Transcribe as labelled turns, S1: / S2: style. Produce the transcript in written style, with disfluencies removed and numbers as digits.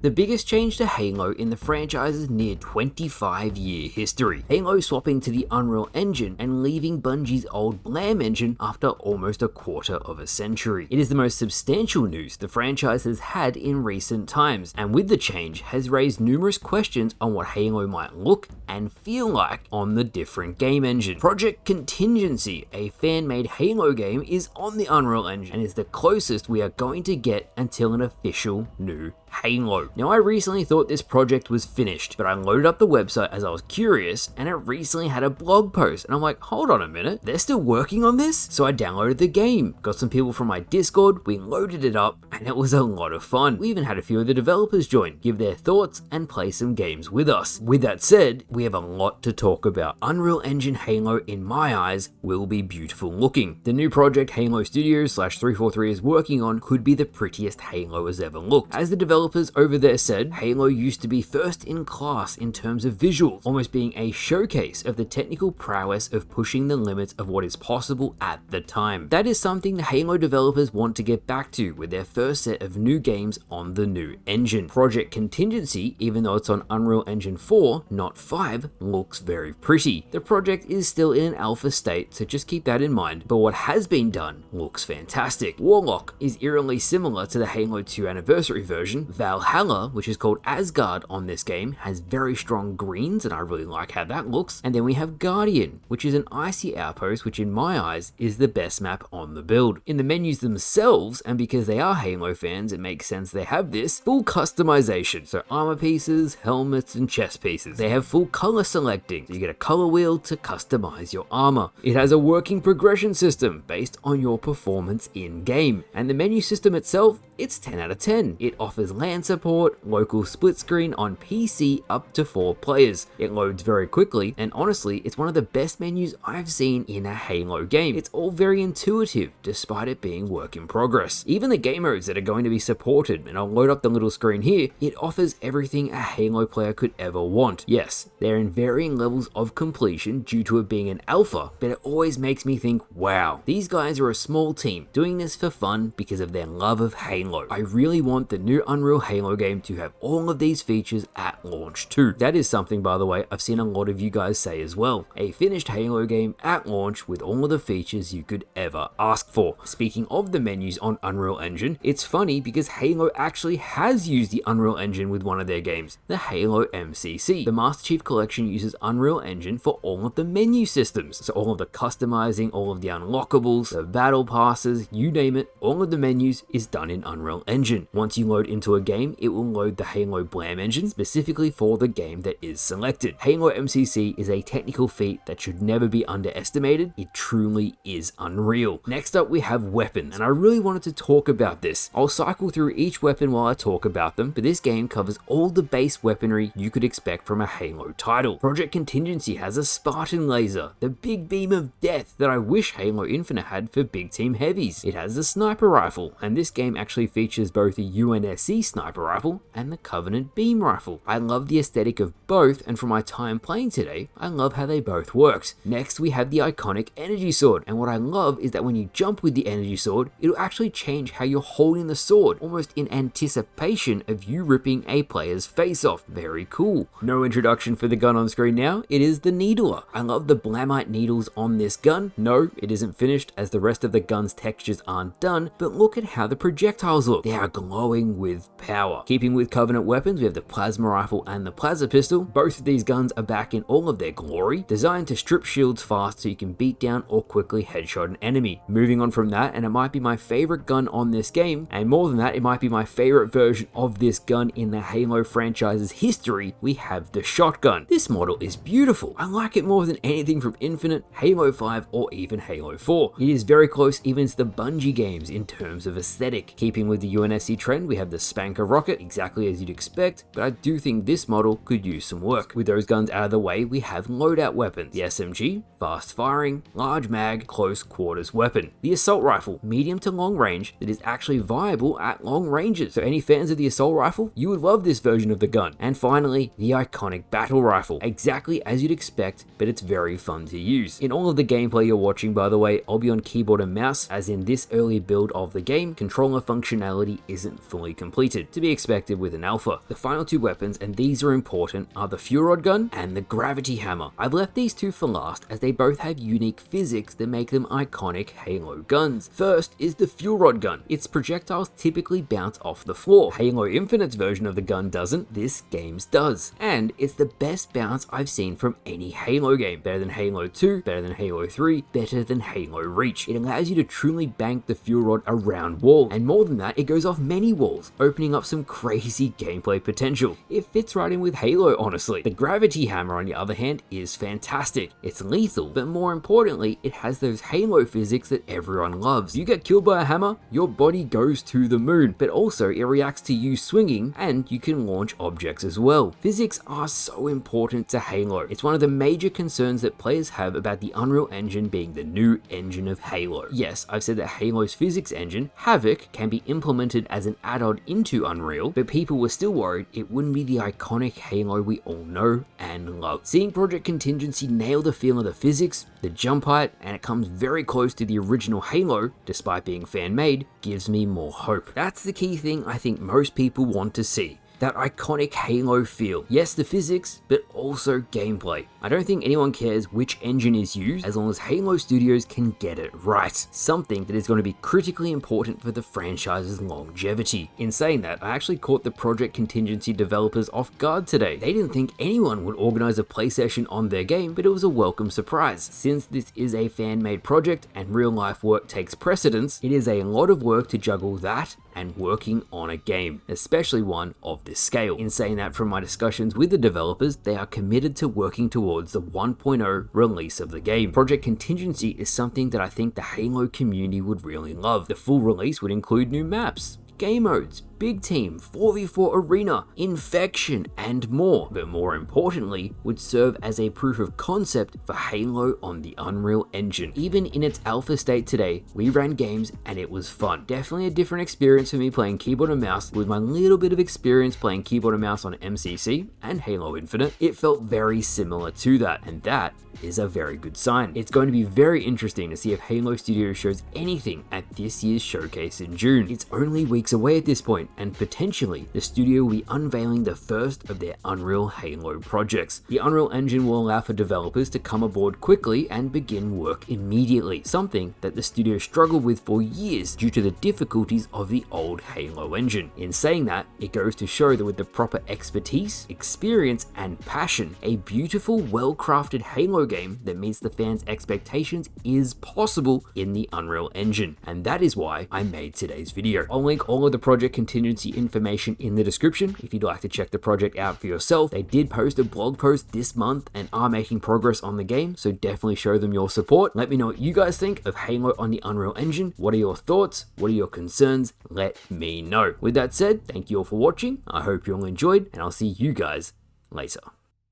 S1: The biggest change to Halo in the franchise's near 25-year history. Halo swapping to the Unreal Engine and leaving Bungie's old Blam engine after almost a quarter of a century. It is the most substantial news the franchise has had in recent times, and with the change has raised numerous questions on what Halo might look and feel like on the different game engine. Project Contingency, a fan-made Halo game, is on the Unreal Engine and is the closest we are going to get until an official new Halo. Now, I recently thought this project was finished, but I loaded up the website as I was curious, and it recently had a blog post, and I'm like, hold on a minute, they're still working on this? So I downloaded the game, got some people from my Discord, we loaded it up, and it was a lot of fun. We even had a few of the developers join, give their thoughts, and play some games with us. With that said, we have a lot to talk about. Unreal Engine Halo, in my eyes, will be beautiful looking. The new project Halo Studios / 343 is working on could be the prettiest Halo has ever looked. As the developers over there said, Halo used to be first in class in terms of visuals, almost being a showcase of the technical prowess of pushing the limits of what is possible at the time. That is something the Halo developers want to get back to with their first set of new games on the new engine. Project Contingency, even though it's on Unreal Engine 4, not 5, looks very pretty. The project is still in an alpha state, so just keep that in mind, but what has been done looks fantastic. Warlock is eerily similar to the Halo 2 anniversary version. Valhalla, which is called Asgard on this game, has very strong greens, and I really like how that looks. And then we have Guardian, which is an icy outpost, which in my eyes is the best map on the build. In the menus themselves, and because they are Halo fans, it makes sense they have this, full customization. So armor pieces, helmets, and chest pieces. They have full color selecting, so you get a color wheel to customize your armor. It has a working progression system based on your performance in game. And the menu system itself, it's 10 out of 10. It offers LAN support, local split screen on PC up to 4 players. It loads very quickly, and honestly, it's one of the best menus I've seen in a Halo game. It's all very intuitive, despite it being work in progress. Even the game modes that are going to be supported, and I'll load up the little screen here, it offers everything a Halo player could ever want. Yes, they're in varying levels of completion due to it being an alpha, but it always makes me think, wow, these guys are a small team doing this for fun because of their love of Halo. I really want the new Unreal Halo game to have all of these features at launch too. That is something, by the way, I've seen a lot of you guys say as well. A finished Halo game at launch with all of the features you could ever ask for. Speaking of the menus on Unreal Engine, it's funny because Halo actually has used the Unreal Engine with one of their games, the Halo MCC. The Master Chief Collection uses Unreal Engine for all of the menu systems. So all of the customizing, all of the unlockables, the battle passes, you name it, all of the menus is done in Unreal Engine. Once you load into a game, it will load the Halo Blam engine specifically for the game that is selected. Halo MCC is a technical feat that should never be underestimated. It truly is unreal. Next up, we have weapons, and I really wanted to talk about this. I'll cycle through each weapon while I talk about them, but this game covers all the base weaponry you could expect from a Halo title. Project Contingency has a Spartan laser, the big beam of death that I wish Halo Infinite had for big team heavies. It has a sniper rifle, and this game actually features both the UNSC sniper rifle and the Covenant beam rifle. I love the aesthetic of both, and from my time playing today, I love how they both worked. Next, we have the iconic energy sword, and what I love is that when you jump with the energy sword, it'll actually change how you're holding the sword, almost in anticipation of you ripping a player's face off. Very cool. No introduction for the gun on screen now, it is the Needler. I love the Blamite needles on this gun. No, it isn't finished as the rest of the gun's textures aren't done, but look at how the projectiles look. They are glowing with power. Keeping with Covenant weapons, we have the plasma rifle and the plasma pistol. Both of these guns are back in all of their glory, designed to strip shields fast so you can beat down or quickly headshot an enemy. Moving on from that, and it might be my favorite gun on this game, and more than that, it might be my favorite version of this gun in the Halo franchise's history, we have the shotgun. This model is beautiful. I like it more than anything from Infinite, Halo 5, or even Halo 4. It is very close even to the Bungie games in terms of aesthetic. Keeping with the UNSC trend, we have the Spanker rocket, exactly as you'd expect, but I do think this model could use some work. With those guns out of the way, we have loadout weapons. The SMG, fast firing, large mag, close quarters weapon. The assault rifle, medium to long range, that is actually viable at long ranges. So any fans of the assault rifle, you would love this version of the gun. And finally, the iconic battle rifle, exactly as you'd expect, but it's very fun to use. In all of the gameplay you're watching, by the way, I'll be on keyboard and mouse, as in this early build of the game, controller functionality isn't fully completed. limited, to be expected with an alpha. The final two weapons, and these are important, are the fuel rod gun and the gravity hammer. I've left these two for last as they both have unique physics that make them iconic Halo guns. First is the fuel rod gun. Its projectiles typically bounce off the floor. Halo Infinite's version of the gun doesn't, this game's does. And it's the best bounce I've seen from any Halo game. Better than Halo 2, better than Halo 3, better than Halo Reach. It allows you to truly bank the fuel rod around walls, and more than that, it goes off many walls, opening up some crazy gameplay potential. It fits right in with Halo, honestly. The gravity hammer, on the other hand, is fantastic. It's lethal, but more importantly, it has those Halo physics that everyone loves. You get killed by a hammer, your body goes to the moon, but also it reacts to you swinging, and you can launch objects as well. Physics are so important to Halo. It's one of the major concerns that players have about the Unreal Engine being the new engine of Halo. Yes, I've said that Halo's physics engine, Havoc, can be implemented as an add-on into Unreal, but people were still worried it wouldn't be the iconic Halo we all know and love. Seeing Project Contingency nail the feel of the physics, the jump height, and it comes very close to the original Halo, despite being fan-made, gives me more hope. That's the key thing I think most people want to see. That iconic Halo feel. Yes, the physics, but also gameplay. I don't think anyone cares which engine is used as long as Halo Studios can get it right. Something that is going to be critically important for the franchise's longevity. In saying that, I actually caught the Project Contingency developers off guard today. They didn't think anyone would organize a play session on their game, but it was a welcome surprise. Since this is a fan-made project and real-life work takes precedence, it is a lot of work to juggle that and working on a game, especially one of this scale. In saying that, from my discussions with the developers, they are committed to working towards the 1.0 release of the game. Project Contingency is something that I think the Halo community would really love. The full release would include new maps, game modes, big team, 4v4 arena, infection, and more, but more importantly, would serve as a proof of concept for Halo on the Unreal Engine. Even in its alpha state today, we ran games and it was fun. Definitely a different experience for me playing keyboard and mouse. With my little bit of experience playing keyboard and mouse on MCC and Halo Infinite, it felt very similar to that, and that is a very good sign. It's going to be very interesting to see if Halo Studios shows anything at this year's showcase in June. It's only weeks away at this point, and potentially the studio will be unveiling the first of their Unreal Halo projects. The Unreal Engine will allow for developers to come aboard quickly and begin work immediately, something that the studio struggled with for years due to the difficulties of the old Halo engine. In saying that, it goes to show that with the proper expertise, experience, and passion, a beautiful, well-crafted Halo game that meets the fans' expectations is possible in the Unreal Engine, and that is why I made today's video. I'll link all of the Project Contingency information in the description if you'd like to check the project out for yourself. They did post a blog post this month and are making progress on the game, so definitely show them your support. Let me know what you guys think of Halo on the Unreal Engine. What are your thoughts? What are your concerns? Let me know. With that said, thank you all for watching. I hope you all enjoyed, and I'll see you guys later.